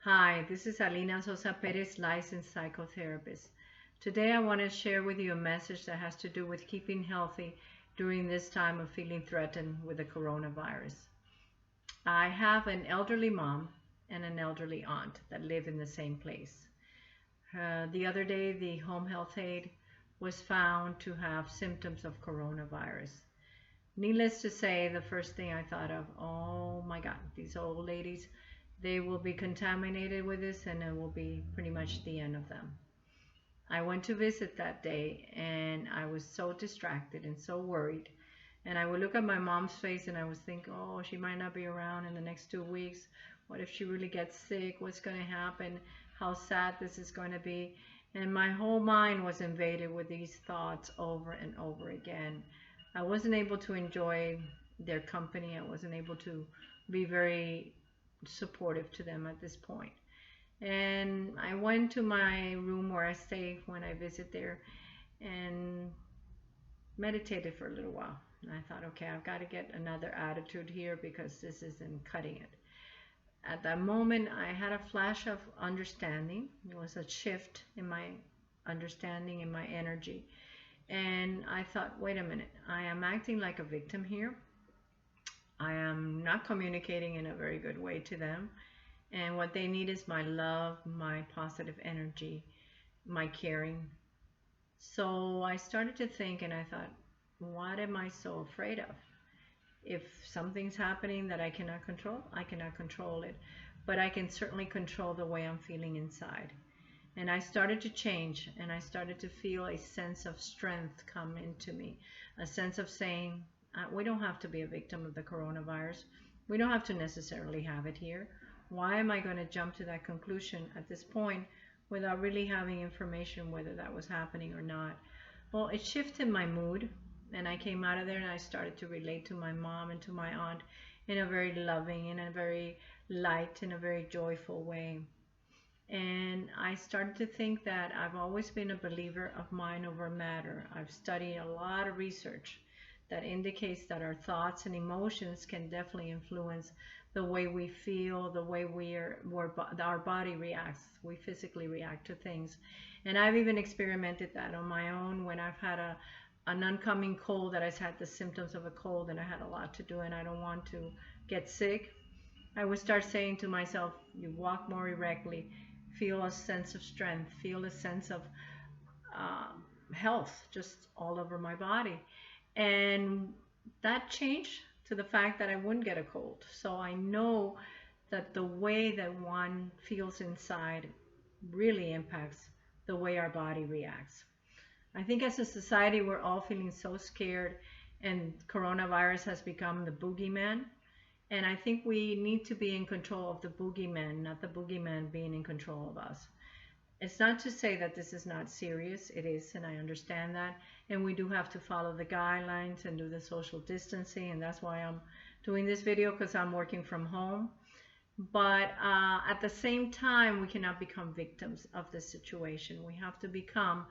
Hi, this is Alina Sosa Perez, licensed psychotherapist. Today I want to share with you a message that has to do with keeping healthy during this time of feeling threatened with the coronavirus. I have an elderly mom and an elderly aunt that live in the same place. The other day, the home health aide was found to have symptoms of coronavirus. Needless to say, the first thing I thought of, oh my God, these old ladies, they will be contaminated with this and it will be pretty much the end of them. I went to visit that day and I was so distracted and so worried. And I would look at my mom's face and I was thinking, oh, she might not be around in the next 2 weeks. What if she really gets sick? What's going to happen? How sad this is going to be. And my whole mind was invaded with these thoughts over and over again. I wasn't able to enjoy their company. I wasn't able to be very supportive to them at this point. And I went to my room where I stay when I visit there and meditated for a little while. And I thought, okay, I've got to get another attitude here because this isn't cutting it. At that moment, I had a flash of understanding. It was a shift in my understanding, in my energy. And I thought, wait a minute, I am acting like a victim here. I am not communicating in a very good way to them. And what they need is my love, my positive energy, my caring. So I started to think and I thought, what am I so afraid of? If something's happening that I cannot control, I cannot control it. But I can certainly control the way I'm feeling inside. And I started to change and I started to feel a sense of strength come into me. A sense of saying, we don't have to be a victim of the coronavirus. We don't have to necessarily have it here. Why am I going to jump to that conclusion at this point without really having information whether that was happening or not? Well, it shifted my mood and I came out of there and I started to relate to my mom and to my aunt in a very loving, in a very light, in a very joyful way. And I started to think that I've always been a believer of mind over matter. I've studied a lot of research that indicates that our thoughts and emotions can definitely influence the way we feel, the way our body reacts. We physically react to things. And I've even experimented that on my own when I've had an oncoming cold, that I've had the symptoms of a cold and I had a lot to do and I don't want to get sick. I would start saying to myself, you walk more erectly, feel a sense of strength, feel a sense of health just all over my body. And that changed to the fact that I wouldn't get a cold. So I know that the way that one feels inside really impacts the way our body reacts. I think as a society, we're all feeling so scared, and coronavirus has become the boogeyman. And I think we need to be in control of the boogeyman, not the boogeyman being in control of us. It's not to say that this is not serious. It is, and I understand that. And we do have to follow the guidelines and do the social distancing. And that's why I'm doing this video, because I'm working from home. But at the same time, we cannot become victims of the situation. We have to become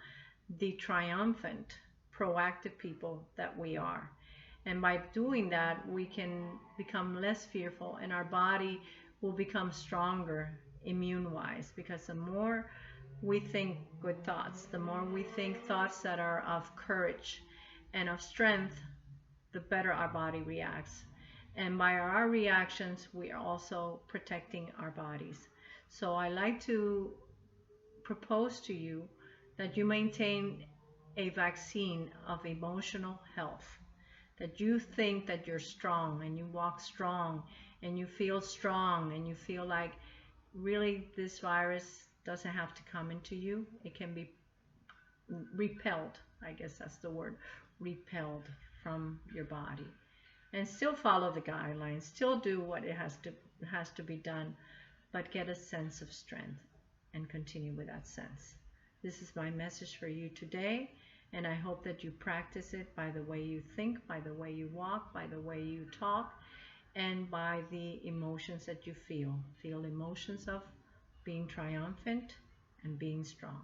the triumphant, proactive people that we are. And by doing that, we can become less fearful and our body will become stronger immune-wise, because the more we think good thoughts, the more we think thoughts that are of courage and of strength, the better our body reacts. And by our reactions, we are also protecting our bodies. So I like to propose to you that you maintain a vaccine of emotional health, that you think that you're strong and you walk strong and you feel strong and you feel like really this virus doesn't have to come into you. It can be repelled, I guess that's the word, repelled from your body. And still follow the guidelines, still do what it has to be done, but get a sense of strength and continue with that sense. This is my message for you today, and I hope that you practice it by the way you think, by the way you walk, by the way you talk, and by the emotions that you feel. Feel emotions of being triumphant and being strong.